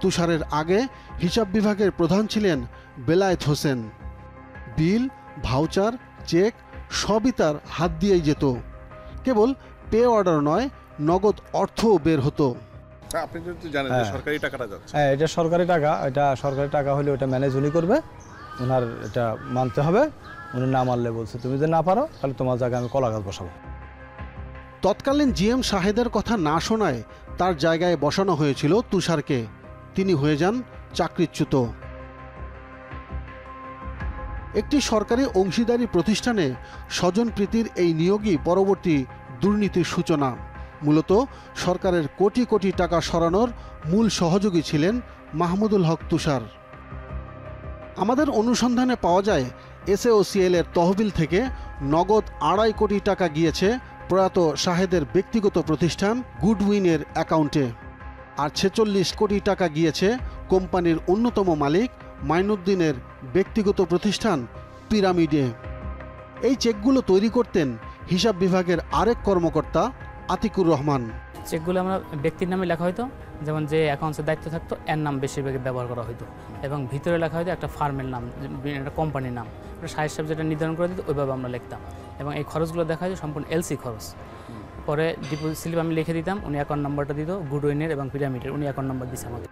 তুষারের আগে হিসাব বিভাগের প্রধান ছিলেন বেলায়েত হোসেন। বিল, ভাউচার, চেক সবই তার হাত দিয়েই যেত। কেবল পে অর্ডার নয়, নগদ অর্থও বের হতো। আপনি তো জানেন যে সরকারি টাকাটা যাচ্ছে। হ্যাঁ, এটা সরকারি টাকা। এটা সরকারি টাকা হলে ওটা ম্যানেজ উনি করবে, ওনার এটা মানতে হবে। উনি না মানলে বলছে তুমি যদি না পারো তাহলে তোমার জায়গায় আমি কলা গাছ বসাবো। তৎকালীন জিএম শাহেদের কথা না শোনায় তার জায়গায় বসানো হয়েছিল তুষারকে। তিনি হয়ে যান চাকরিচ্যুত। একটি সরকারি অংশীদারি প্রতিষ্ঠানে স্বজনপ্রীতির এই নিয়োগই পরবর্তী দুর্নীতির সূচনা। মূলত সরকারের কোটি কোটি টাকা সরানোর মূল সহযোগী ছিলেন মাহমুদুল হক তুষার। আমাদের অনুসন্ধানে পাওয়া যায় এসএওসিএল এর তহবিল থেকে নগদ 2.5 কোটি টাকা গিয়েছে প্রয়াত শাহেদের ব্যক্তিগত প্রতিষ্ঠান গুডউইনের অ্যাকাউন্টে, আর 46 কোটি টাকা গিয়েছে কোম্পানির অন্যতম মালিক মাইনুদ্দিনের ব্যক্তিগত প্রতিষ্ঠান পিরামিডে। এই চেকগুলো তৈরি করতেন হিসাব বিভাগের আরেক কর্মকর্তা আতিকুর রহমান। চেকগুলো আমরা ব্যক্তির নামে লেখা হতো, যেমন যে অ্যাকাউন্টসের দায়িত্ব থাকতো এর নাম বেশিরভাগ ব্যবহার করা হতো, এবং ভিতরে লেখা হতো একটা ফার্মের নাম, একটা কোম্পানির নাম। শাহেদ সাহেব যেটা নির্ধারণ করে দিত ওইভাবে আমরা লিখতাম, এবং এই খরচগুলো দেখা হতো সম্পূর্ণ এলসি খরচ। পরে ডিপোজিট স্লিপ আমি লিখে দিতাম, উনি অ্যাকাউন্ট নাম্বারটা দিত গুডউইনের এবং পিরামিডের, উনি অ্যাকাউন্ট নাম্বার দিচ্ছে আমাকে।